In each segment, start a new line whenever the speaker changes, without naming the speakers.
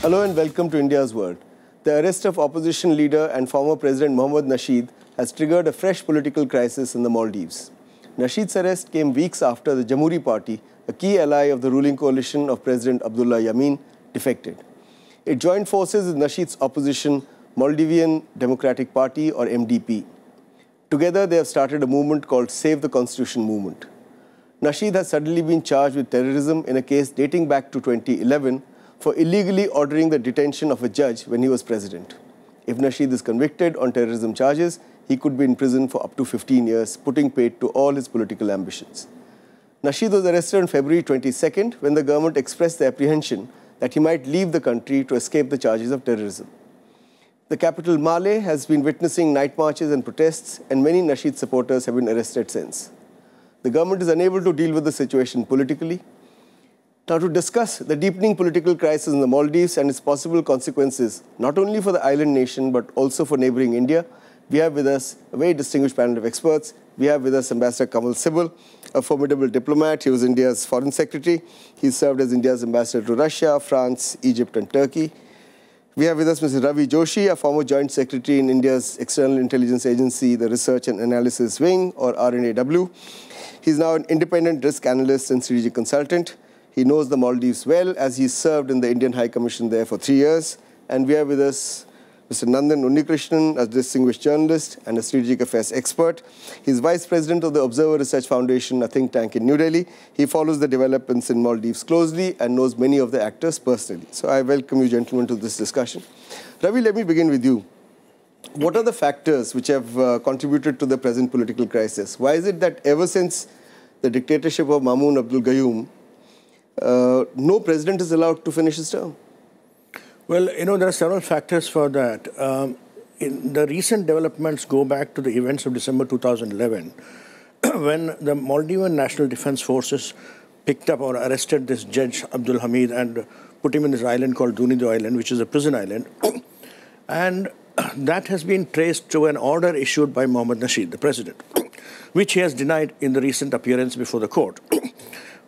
Hello and welcome to India's World. The arrest of opposition leader and former President Mohammad Nasheed has triggered a fresh political crisis in the Maldives. Nasheed's arrest came weeks after the Jamhuri Party, a key ally of the ruling coalition of President Abdullah Yameen, defected. It joined forces with Nasheed's opposition, Maldivian Democratic Party or MDP. Together they have started a movement called Save the Constitution Movement. Nasheed has suddenly been charged with terrorism in a case dating back to 2011 for illegally ordering the detention of a judge when he was president. If Nasheed is convicted on terrorism charges, he could be in prison for up to 15 years, putting paid to all his political ambitions. Nasheed was arrested on February 22nd when the government expressed the apprehension that he might leave the country to escape the charges of terrorism. The capital Malé has been witnessing night marches and protests, and many Nasheed supporters have been arrested since. The government is unable to deal with the situation politically. Now, to discuss the deepening political crisis in the Maldives and its possible consequences, not only for the island nation, but also for neighboring India, we have with us a very distinguished panel of experts. We have with us Ambassador Kanwal Sibal, a formidable diplomat. He was India's foreign secretary. He served as India's ambassador to Russia, France, Egypt, and Turkey. We have with us Mr. Ravi Joshi, a former joint secretary in India's External Intelligence Agency, the Research and Analysis Wing, or RNAW. He's now an independent risk analyst and strategic consultant. He knows the Maldives well, as he served in the Indian High Commission there for 3 years. And we have with us Mr. Nandan Unnikrishnan, a distinguished journalist and a strategic affairs expert. He's vice president of the Observer Research Foundation, a think tank in New Delhi. He follows the developments in Maldives closely and knows many of the actors personally. So I welcome you, gentlemen, to this discussion. Ravi, let me begin with you. What are the factors which have contributed to the present political crisis? Why is it that ever since the dictatorship of Maumoon Abdul Gayoom, no president is allowed to finish his term?
Well, there are several factors for that. The recent developments go back to the events of December 2011, when the Maldivian National Defense Forces picked up or arrested this Judge Abdul Hamid and put him in this island called Dunido Island, which is a prison island. And that has been traced to an order issued by Mohammad Nasheed, the president, which he has denied in the recent appearance before the court.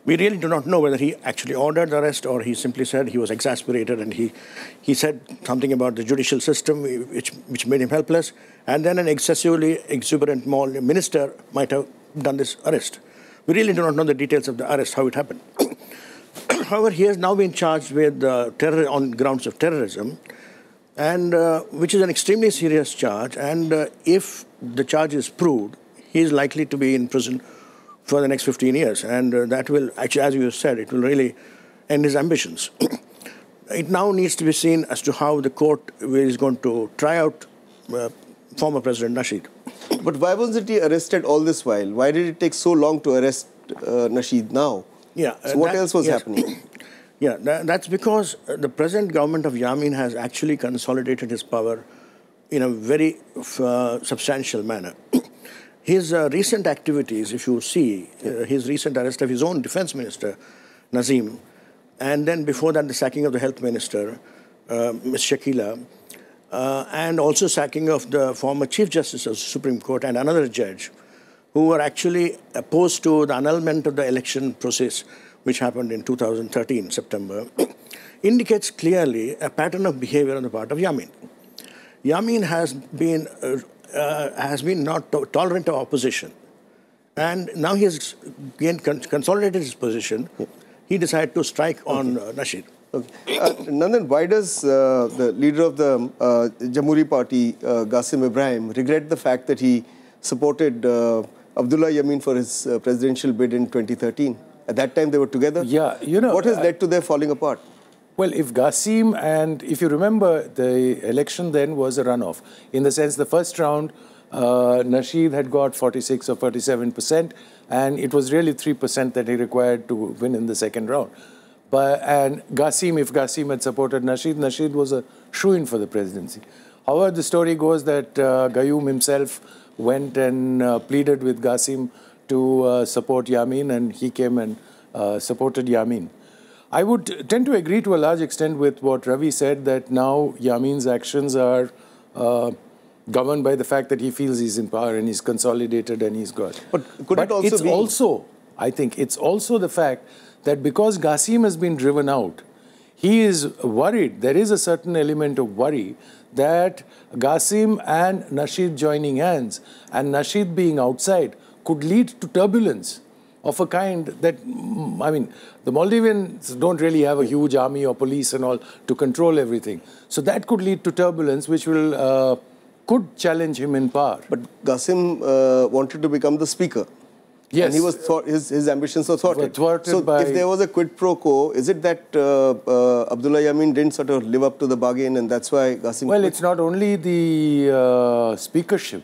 We really do not know whether he actually ordered the arrest or he simply said he was exasperated and he said something about the judicial system which made him helpless, and then an excessively exuberant minister might have done this arrest. We really do not know the details of the arrest, how it happened. However, he has now been charged with terror on grounds of terrorism, and which is an extremely serious charge, and if the charge is proved, he is likely to be in prison for the next 15 years. And that will, actually, as you said, it will really end his ambitions. It now needs to be seen as to how the court is going to try out former President Nasheed.
But why wasn't he arrested all this while? Why did it take so long to arrest Nasheed now?
Yeah.
So what else was happening?
Yeah, that's because the present government of Yameen has actually consolidated his power in a very substantial manner. His recent activities, if you see, his recent arrest of his own defense minister, Nazim, and then before that the sacking of the health minister, Ms. Shakila, and also sacking of the former Chief Justice of the Supreme Court and another judge, who were actually opposed to the annulment of the election process, which happened in 2013, September, indicates clearly a pattern of behavior on the part of Yameen. Yameen has been not tolerant of opposition. And now he has consolidated his position. He decided to strike on Nasheed.
Okay. Nandan, why does the leader of the Jamhuri Party, Qasim Ibrahim, regret the fact that he supported Abdullah Yameen for his presidential bid in 2013? At that time, they were together.
Yeah,
what has led to their falling apart?
Well, if Qasim, and if you remember, the election then was a runoff. In the sense, the first round, Nasheed had got 46 or 47%, and it was really 3% that he required to win in the second round. And Qasim, if Qasim had supported Nasheed, Nasheed was a shoo-in for the presidency. However, the story goes that Gayoom himself went and pleaded with Qasim to support Yameen, and he came and supported Yameen. I would tend to agree to a large extent with what Ravi said, that now Yameen's actions are governed by the fact that he feels he's in power and he's consolidated and he's got.
But it also
it's
be...
also, I think, it's also the fact that because Qasim has been driven out, he is worried, there is a certain element of worry that Qasim and Nasheed joining hands and Nasheed being outside could lead to turbulence of a kind that, I mean, the Maldivians don't really have a huge army or police and all to control everything. So that could lead to turbulence, which will could challenge him in power.
But Qasim wanted to become the speaker.
Yes.
And he was his ambitions were thwarted. So
by,
if there was a quid pro quo, is it that Abdullah Yameen didn't sort of live up to the bargain and that's why Qasim
Well,
quit?
it's not only the speakership.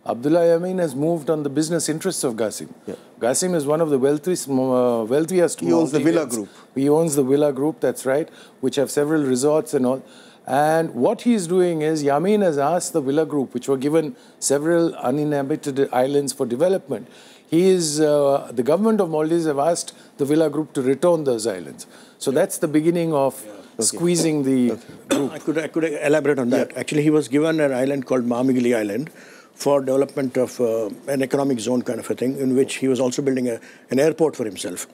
Abdullah Yameen has moved on the business interests of Qasim.
Yeah.
Qasim is one of the wealthiest.
He owns the Villa Group.
He owns the Villa Group, that's right, which have several resorts and all. And what he's doing is, Yameen has asked the Villa Group, which were given several uninhabited islands for development. The government of Maldives have asked the Villa Group to return those islands. So that's the beginning of squeezing the group.
I could elaborate on that. Yeah. Actually, he was given an island called Mamigili Island for development of an economic zone kind of a thing, in which he was also building an airport for himself.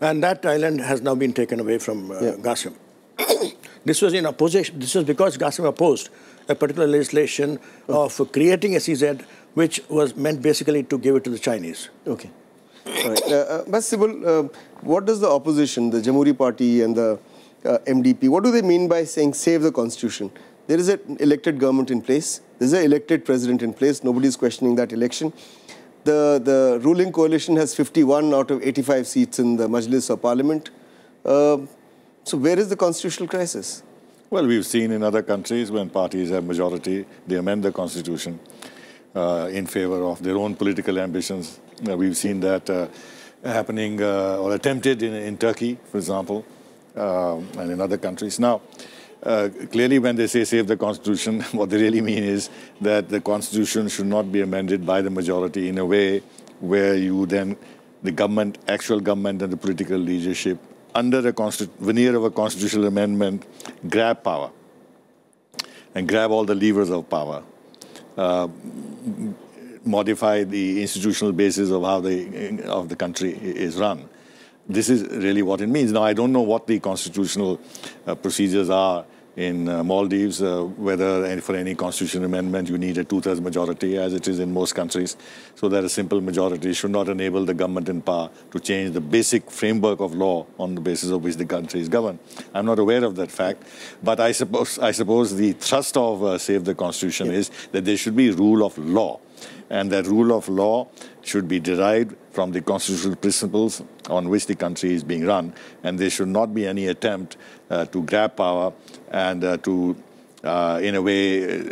And that island has now been taken away from Qasim. This was in opposition. This was because Qasim opposed a particular legislation of creating a CZ, which was meant basically to give it to the Chinese.
Okay. All right. But Sibal, what does the opposition, the Jamhuri Party and the MDP, what do they mean by saying save the constitution? There is an elected government in place. There is an elected president in place. Nobody is questioning that election. The ruling coalition has 51 out of 85 seats in the Majlis or Parliament. So where is the constitutional crisis?
Well, we've seen in other countries when parties have majority, they amend the constitution in favor of their own political ambitions. We've seen that happening or attempted in Turkey, for example, and in other countries. Now, clearly when they say save the constitution, what they really mean is that the constitution should not be amended by the majority in a way where you then, the government, actual government and the political leadership, under the veneer of a constitutional amendment, grab power and grab all the levers of power, modify the institutional basis of how the country is run. This is really what it means. Now, I don't know what the constitutional procedures are in Maldives, whether for any constitutional amendment you need a two-thirds majority, as it is in most countries, so that a simple majority should not enable the government in power to change the basic framework of law on the basis of which the country is governed. I'm not aware of that fact, but I suppose the thrust of Save the Constitution is that there should be rule of law, and that rule of law should be derived from the constitutional principles on which the country is being run, and there should not be any attempt to grab power and to, in a way,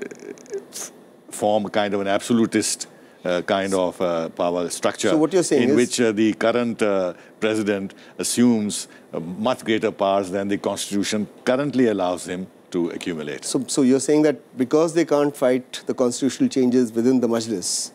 form a kind of an absolutist kind of power structure.
So what you're saying
in
is
which the current president assumes much greater powers than the Constitution currently allows him to accumulate.
So you're saying that because they can't fight the constitutional changes within the Majlis,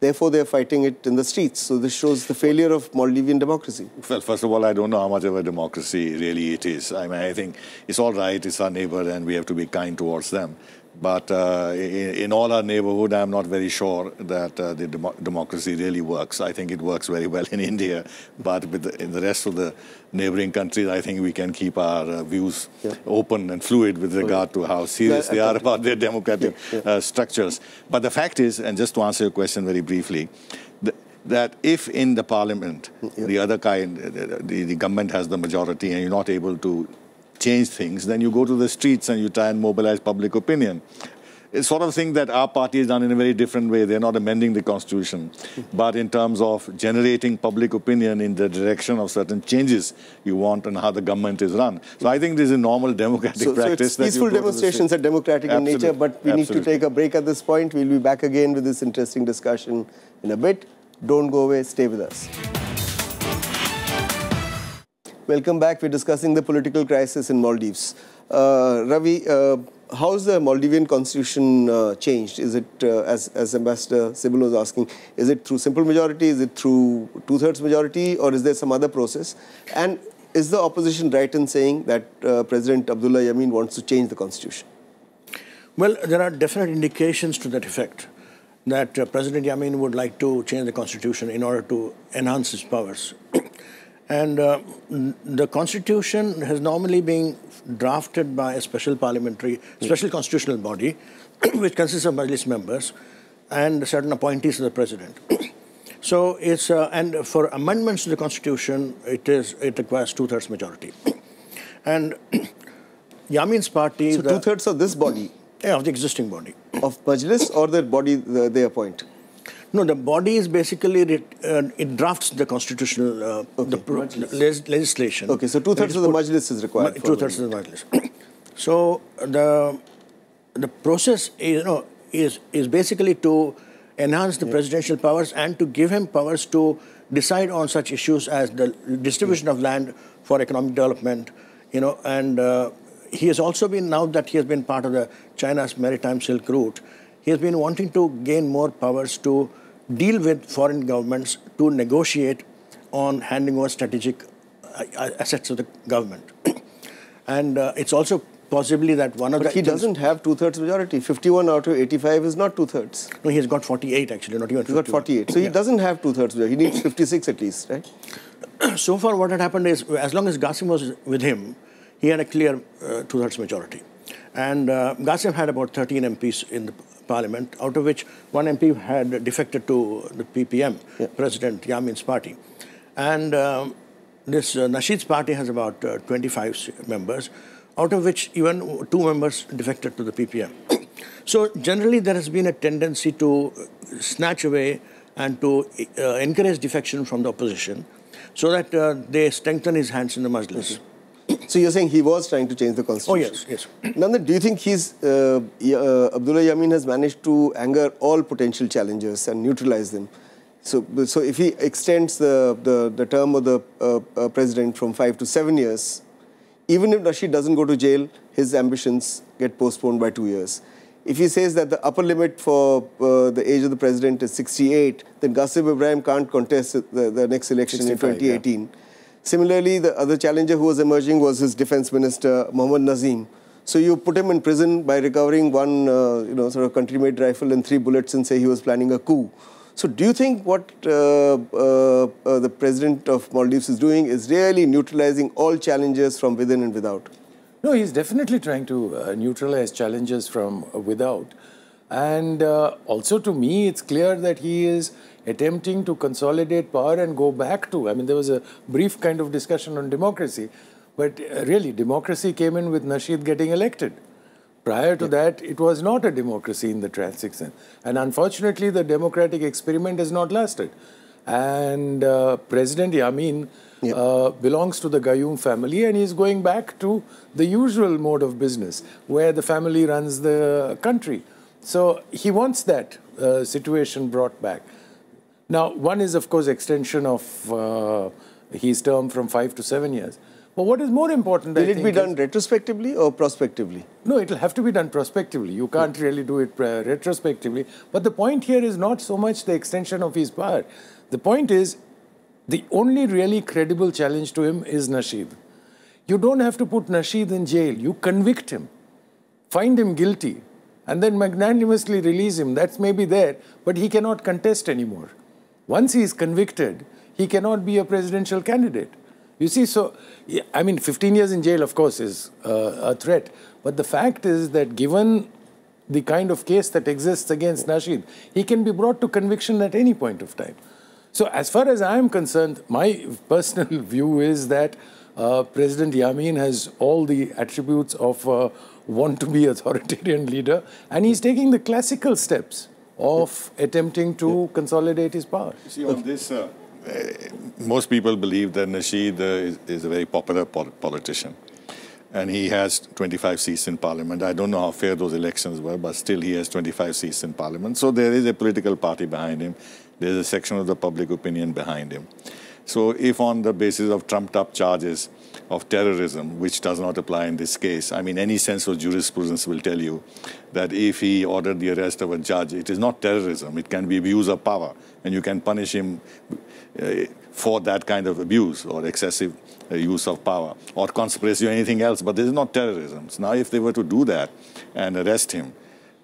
therefore they're fighting it in the streets. So this shows the failure of Maldivian democracy.
Well, first of all, I don't know how much of a democracy really it is. I mean, I think it's all right, it's our neighbor and we have to be kind towards them. But in all our neighborhood, I'm not very sure that the democracy really works. I think it works very well in India. But in the rest of the neighboring countries, I think we can keep our views open and fluid with regard to how serious they are about their democratic structures. But the fact is, and just to answer your question very briefly, that if in the parliament, the other kind, the government has the majority and you're not able to change things, then you go to the streets and you try and mobilize public opinion. It's sort of thing that our party has done in a very different way. They're not amending the constitution, but in terms of generating public opinion in the direction of certain changes you want and how the government is run. So I think this is a normal democratic practice.
So it's peaceful demonstrations are democratic in nature, but we need to take a break at this point. We'll be back again with this interesting discussion in a bit. Don't go away, stay with us. Welcome back. We're discussing the political crisis in Maldives. Ravi, how's the Maldivian constitution changed? Is it, as Ambassador Sibal was asking, is it through simple majority, is it through two-thirds majority, or is there some other process? And is the opposition right in saying that President Abdullah Yameen wants to change the constitution?
Well, there are definite indications to that effect, that President Yameen would like to change the constitution in order to enhance his powers. And the constitution has normally been drafted by a special constitutional body, which consists of Majlis members and certain appointees to the president. So it's, and for amendments to the constitution, it requires two-thirds majority. And Yamin's party...
So two-thirds of this body?
Yeah, of the existing body.
Of Majlis or the body they appoint?
No, the body is basically, it drafts the constitutional legislation.
Okay, so two-thirds of the Majlis is required.
Two-thirds of the Majlis. So the process, is basically to enhance the presidential powers and to give him powers to decide on such issues as the distribution of land for economic development, and he has also been, now that he has been part of the China's maritime Silk Route, he has been wanting to gain more powers to deal with foreign governments to negotiate on handing over strategic assets of the government. And it's also possibly that one of the...
But he doesn't have two-thirds majority. 51 out of 85 is not two-thirds.
No, he has got 48 actually, not even 51.
He's got 48. So he doesn't have two-thirds majority. He needs 56 at least, right?
So far what had happened is, as long as Qasim was with him, he had a clear two-thirds majority. And Qasim had about 13 MPs in the parliament, out of which one MP had defected to the PPM, President Yamin's party. And this Nasheed's party has about 25 members, out of which even 2 members defected to the PPM. So generally there has been a tendency to snatch away and to encourage defection from the opposition so that they strengthen his hands in the Majlis.
So you're saying he was trying to change the constitution?
Oh, yes, yes.
Nandan, do you think Abdullah Yamin has managed to anger all potential challengers and neutralize them? So if he extends the term of the president from 5 to 7 years, even if Nasheed doesn't go to jail, his ambitions get postponed by 2 years. If he says that the upper limit for the age of the president is 68, then Qasim Ibrahim can't contest the next election in 2018. Yeah. Similarly, the other challenger who was emerging was his defense minister, Mohammad Nazim. So you put him in prison by recovering one, sort of country-made rifle and 3 bullets and say he was planning a coup. So do you think what the president of Maldives is doing is really neutralizing all challengers from within and without?
No, he's definitely trying to neutralize challenges from without. And also to me, it's clear that he is attempting to consolidate power and go back to, I mean, there was a brief kind of discussion on democracy, but really democracy came in with Nasheed getting elected. Prior to that, it was not a democracy in the classic sense. And unfortunately, the democratic experiment has not lasted. And President Yamin belongs to the Gayoom family, and he's going back to the usual mode of business, where the family runs the country. So he wants that situation brought back. Now, one is, of course, extension of his term from 5 to 7 years. But what is more important,
Will it be done retrospectively or prospectively?
No, it will have to be done prospectively. You can't really do it retrospectively. But the point here is not so much the extension of his power. The point is, the only really credible challenge to him is Nasheed. You don't have to put Nasheed in jail. You convict him, find him guilty, and then magnanimously release him. That's maybe there, but he cannot contest anymore. Once he is convicted, he cannot be a presidential candidate. You see, so, I mean, 15 years in jail, of course, is a threat. But the fact is that given the kind of case that exists against Nasheed, he can be brought to conviction at any point of time. So as far as I am concerned, my personal view is that President Yamin has all the attributes of want-to-be authoritarian leader, and he's taking the classical steps of attempting to consolidate his power.
See, on this, most people believe that Nasheed is a very popular politician, and he has 25 seats in parliament. I don't know how fair those elections were, but still he has 25 seats in parliament. So there is a political party behind him. There's a section of the public opinion behind him. So if on the basis of trumped-up charges of terrorism, which does not apply in this case, I mean, any sense of jurisprudence will tell you that if he ordered the arrest of a judge, it is not terrorism. It can be abuse of power, and you can punish him for that kind of abuse or excessive use of power or conspiracy or anything else, but this is not terrorism. So now if they were to do that and arrest him,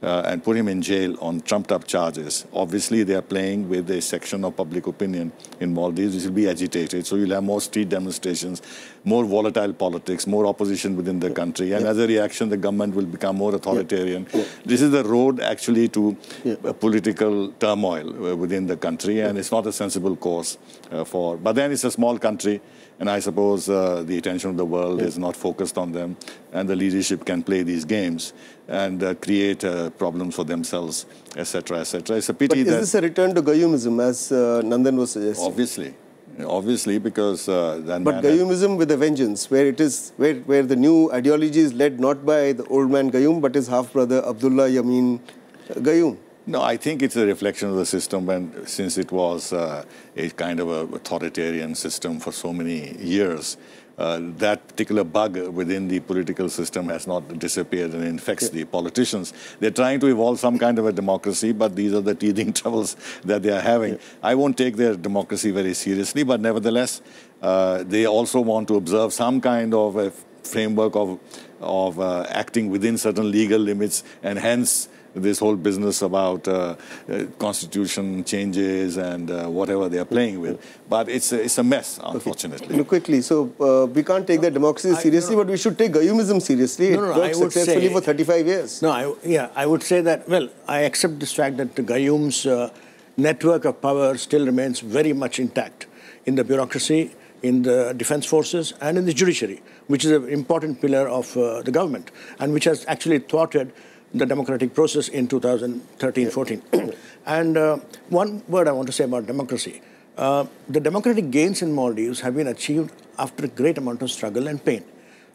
and put him in jail on trumped-up charges. Obviously, they are playing with a section of public opinion in Maldives which will be agitated. So you'll have more street demonstrations, more volatile politics, more opposition within the country. And as a reaction, the government will become more authoritarian. This is the road, actually, to political turmoil within the country. And it's not a sensible course for... But then it's a small country. And I suppose the attention of the world is not focused on them, and the leadership can play these games and create problems for themselves, etc., etc. It's a pity that...
Is this a return to Gayyumism, as Nandan was suggesting?
Obviously, because...
but Gayyumism with a vengeance, where it is where the new ideology is led not by the old man Gayyum, but his half-brother Abdullah Yamin Gayyum.
No, I think it's a reflection of the system, and since it was a kind of a authoritarian system for so many years, that particular bug within the political system has not disappeared and infects the politicians. They're trying to evolve some kind of a democracy, but these are the teething troubles that they are having. I won't take their democracy very seriously, but nevertheless, they also want to observe some kind of a framework of acting within certain legal limits, and hence this whole business about constitution changes and whatever they are playing with. But it's a mess, unfortunately.
No, quickly, so we can't take the democracy seriously, but we should take Gayyumism seriously. It worked successfully for 35 years.
No, I would say that, well, I accept this fact that the Gayyum's network of power still remains very much intact in the bureaucracy, in the defense forces, and in the judiciary, which is an important pillar of the government, and which has actually thwarted the democratic process in 2013-14. And one word I want to say about democracy. The democratic gains in Maldives have been achieved after a great amount of struggle and pain.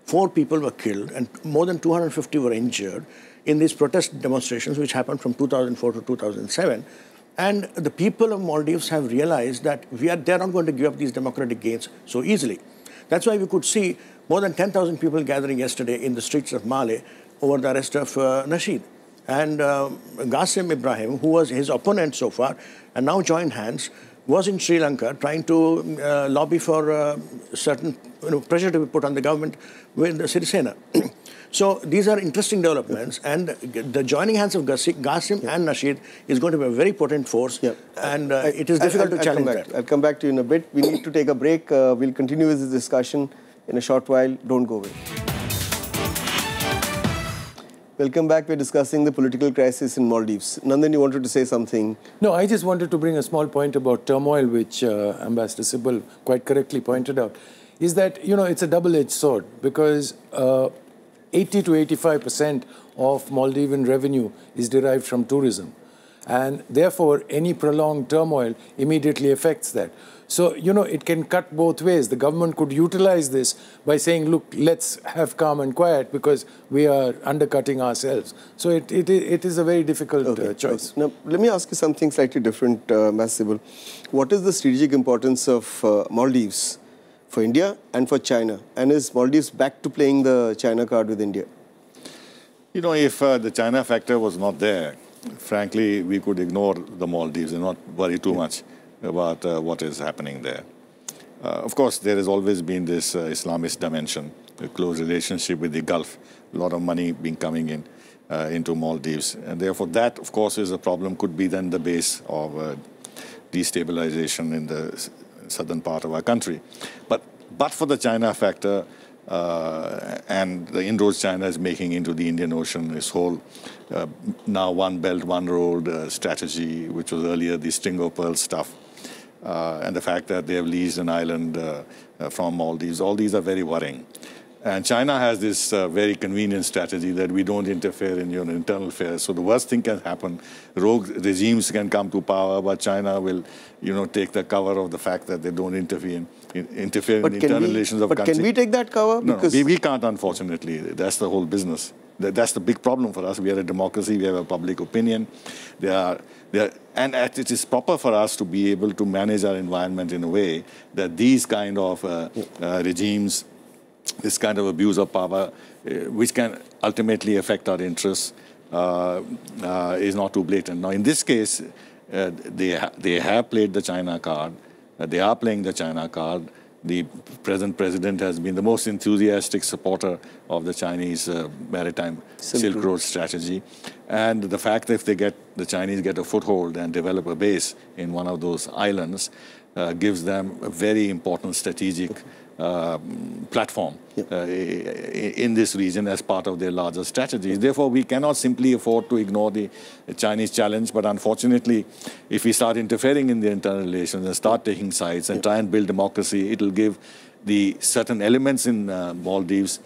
4 people were killed and more than 250 were injured in these protest demonstrations which happened from 2004 to 2007. And the people of Maldives have realized that they're not going to give up these democratic gains so easily. That's why we could see more than 10,000 people gathering yesterday in the streets of Male over the arrest of Nasheed. And Qasim Ibrahim, who was his opponent so far, and now joined hands, was in Sri Lanka trying to lobby for certain pressure to be put on the government with the Sirisena. So these are interesting developments, and the joining hands of Qasim and Nasheed is going to be a very potent force, and it is difficult to challenge that.
I'll come back to you in a bit. We need to take a break. We'll continue with this discussion in a short while. Don't go away. Welcome back. We're discussing the political crisis in Maldives. Nandan, you wanted to say something?
No, I just wanted to bring a small point about turmoil, which Ambassador Sibal quite correctly pointed out, is that, it's a double-edged sword, because 80 to 85% of Maldivian revenue is derived from tourism. And therefore, any prolonged turmoil immediately affects that. So, it can cut both ways. The government could utilize this by saying, look, let's have calm and quiet because we are undercutting ourselves. So it is a very difficult choice.
Now, let me ask you something slightly different, Sibal. What is the strategic importance of Maldives for India and for China? And is Maldives back to playing the China card with India?
If the China factor was not there, frankly, we could ignore the Maldives and not worry too much about what is happening there. Of course, there has always been this Islamist dimension, a close relationship with the Gulf, a lot of money being coming in into Maldives. And therefore, that, of course, is a problem, could be then the base of destabilization in the southern part of our country. But for the China factor, and the inroads China is making into the Indian Ocean, this whole now one belt, one road strategy, which was earlier the string of pearls stuff, and the fact that they have leased an island from Maldives, all these are very worrying. And China has this very convenient strategy that we don't interfere in your internal affairs. So the worst thing can happen. Rogue regimes can come to power, but China will, take the cover of the fact that they don't interfere in the internal relations of the country.
But can we take that cover?
No, we can't, unfortunately. That's the whole business. That's the big problem for us. We are a democracy. We have a public opinion. And it is proper for us to be able to manage our environment in a way that these kind of regimes, this kind of abuse of power, which can ultimately affect our interests, is not too blatant. Now, in this case, they have played the China card. They are playing the China card. the present president has been the most enthusiastic supporter of the Chinese maritime Silk Road strategy. And the fact that if the Chinese get a foothold and develop a base in one of those islands gives them a very important strategic platform in this region as part of their larger strategies. Therefore, we cannot simply afford to ignore the Chinese challenge. But unfortunately, if we start interfering in the internal relations and start taking sides and try and build democracy, it will give the certain elements in Maldives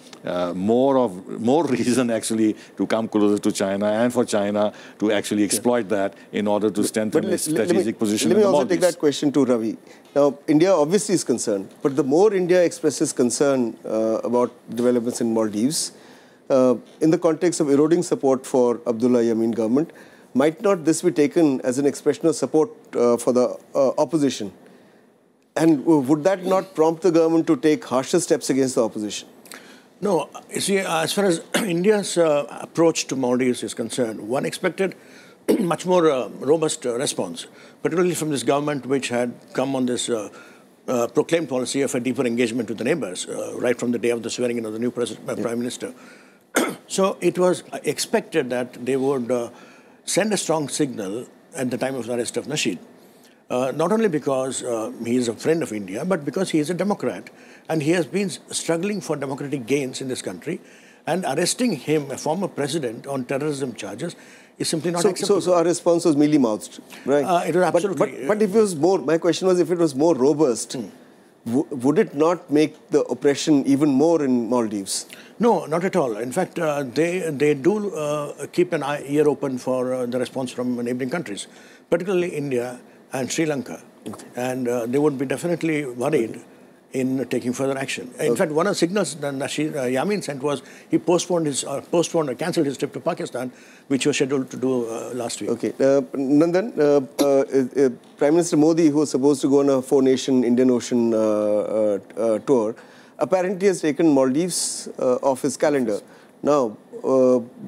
more reason actually to come closer to China and for China to actually exploit that in order to strengthen its strategic position in the Maldives.
Let me also take that question to Ravi. Now, India obviously is concerned, but the more India expresses concern about developments in Maldives, in the context of eroding support for Abdullah Yameen government, might not this be taken as an expression of support for the opposition? And would that not prompt the government to take harsher steps against the opposition?
No, you see, as far as India's approach to Maldives is concerned, one expected much more robust response, particularly from this government which had come on this proclaimed policy of a deeper engagement with the neighbors right from the day of the swearing in of the new Prime Minister. So it was expected that they would send a strong signal at the time of the arrest of Nasheed. Not only because he is a friend of India, but because he is a Democrat and he has been struggling for democratic gains in this country, and arresting him, a former president, on terrorism charges is simply not acceptable.
So our response was mealy-mouthed, right?
It was absolutely...
But if it was more, my question was, if it was more robust, would it not make the oppression even more in Maldives?
No, not at all. In fact, they do keep an ear open for the response from neighboring countries, particularly India and Sri Lanka. Okay. And they would be definitely worried in taking further action. In fact, one of the signals that Yameen sent was he postponed or cancelled his trip to Pakistan, which was scheduled to do last week.
Okay. Nandan, Prime Minister Modi, who was supposed to go on a four-nation Indian Ocean tour, apparently has taken Maldives off his calendar. Now,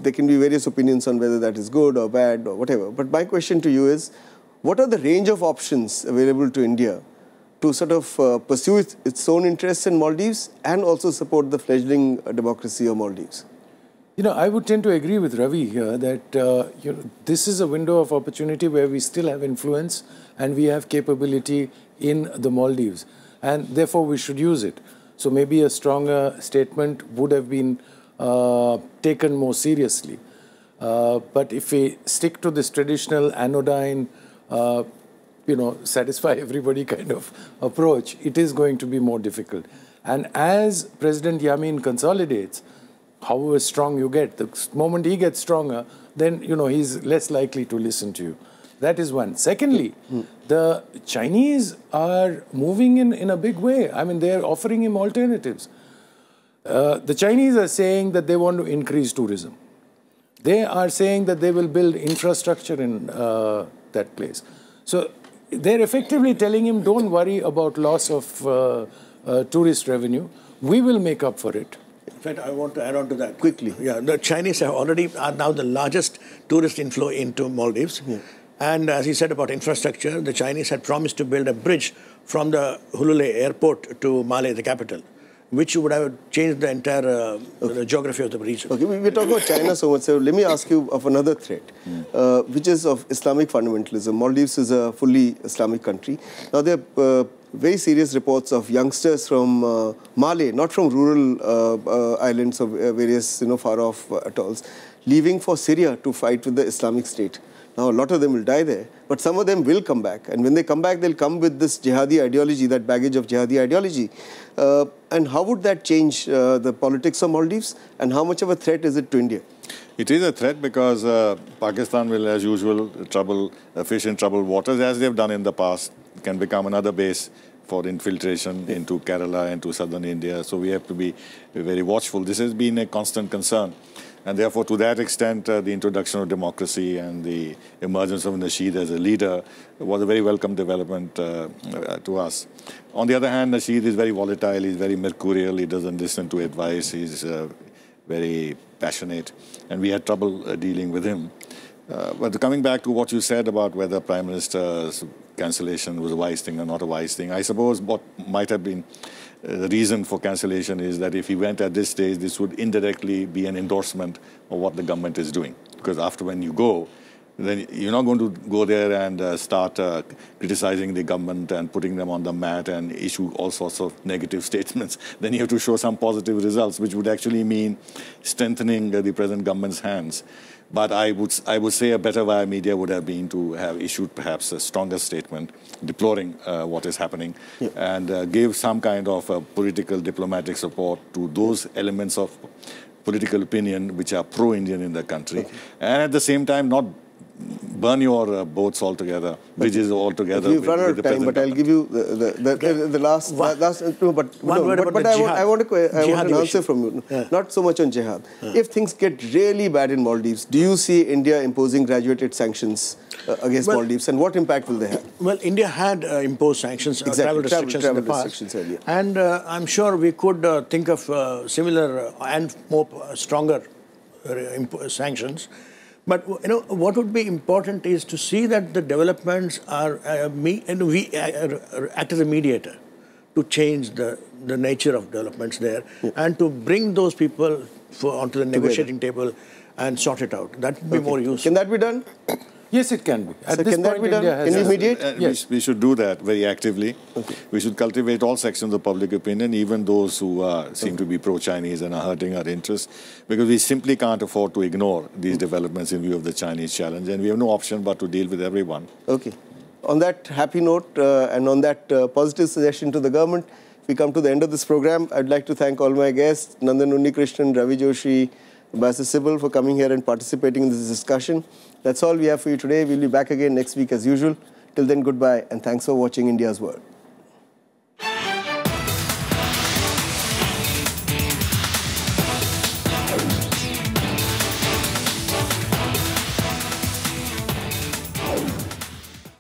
there can be various opinions on whether that is good or bad or whatever. But my question to you is, what are the range of options available to India to sort of pursue its own interests in Maldives and also support the fledgling democracy of Maldives?
You know, I would tend to agree with Ravi here that this is a window of opportunity where we still have influence and we have capability in the Maldives, and therefore we should use it. So maybe a stronger statement would have been taken more seriously. But if we stick to this traditional anodyne, satisfy everybody kind of approach, it is going to be more difficult. And as President Yameen consolidates, however strong you get, the moment he gets stronger, then, he's less likely to listen to you. That is one. Secondly, the Chinese are moving in a big way. I mean, they're offering him alternatives. The Chinese are saying that they want to increase tourism. They are saying that they will build infrastructure in that place. So they're effectively telling him, don't worry about loss of tourist revenue. We will make up for it.
In fact, I want to add on to that.
Quickly.
Yeah, the Chinese are now the largest tourist inflow into Maldives. Yeah. And as he said about infrastructure, the Chinese had promised to build a bridge from the Hulule airport to Malé, the capital, which would have changed the entire the geography of the region. Okay,
we're talking about China so much, so let me ask you of another threat, which is of Islamic fundamentalism. Maldives is a fully Islamic country. Now, there are very serious reports of youngsters from Malé, not from rural islands of various far-off atolls, leaving for Syria to fight with the Islamic State. Now, a lot of them will die there, but some of them will come back. And when they come back, they'll come with this jihadi ideology, that baggage of jihadi ideology. And how would that change the politics of Maldives? And how much of a threat is it to India?
It is a threat because Pakistan will, as usual, fish in troubled waters, as they've done in the past. It can become another base for infiltration into Kerala and to southern India. So we have to be very watchful. This has been a constant concern. And therefore, to that extent, the introduction of democracy and the emergence of Nasheed as a leader was a very welcome development to us. On the other hand, Nasheed is very volatile, he's very mercurial, he doesn't listen to advice, he's very passionate, and we had trouble dealing with him. But coming back to what you said about whether Prime Minister's cancellation was a wise thing or not a wise thing, I suppose what might have been the reason for cancellation is that if he went at this stage, this would indirectly be an endorsement of what the government is doing. Because after when you go, then you're not going to go there and start criticizing the government and putting them on the mat and issue all sorts of negative statements. Then you have to show some positive results, which would actually mean strengthening the present government's hands. But I would say a better via media would have been to have issued perhaps a stronger statement deploring what is happening and give some kind of political diplomatic support to those elements of political opinion which are pro-Indian in the country. And at the same time not burn your boats altogether, bridges altogether.
We've run out of time, but I'll give you the last. No, but I want an answer from you. Yeah. Not so much on jihad. Yeah. If things get really bad in Maldives, do you see India imposing graduated sanctions against Maldives, and what impact will they have?
Well, India had imposed sanctions, travel restrictions in the past, and I'm sure we could think of similar and more stronger sanctions. But what would be important is to see that the developments are we act as a mediator to change the nature of developments there and to bring those people onto the negotiating table and sort it out. That would be more useful.
Can that be done?
Yes, it can be.
At this point, India has... Can you mediate?
Yes. We should do that very actively. Okay. We should cultivate all sections of public opinion, even those who seem to be pro-Chinese and are hurting our interests, because we simply can't afford to ignore these developments in view of the Chinese challenge, and we have no option but to deal with everyone.
Okay. On that happy note and on that positive suggestion to the government, we come to the end of this program. I'd like to thank all my guests, Nandan, Unnikrishnan, Ravi, Joshi, Ambassador Sibal, for coming here and participating in this discussion. That's all we have for you today. We'll be back again next week as usual. Till then, goodbye and thanks for watching India's World.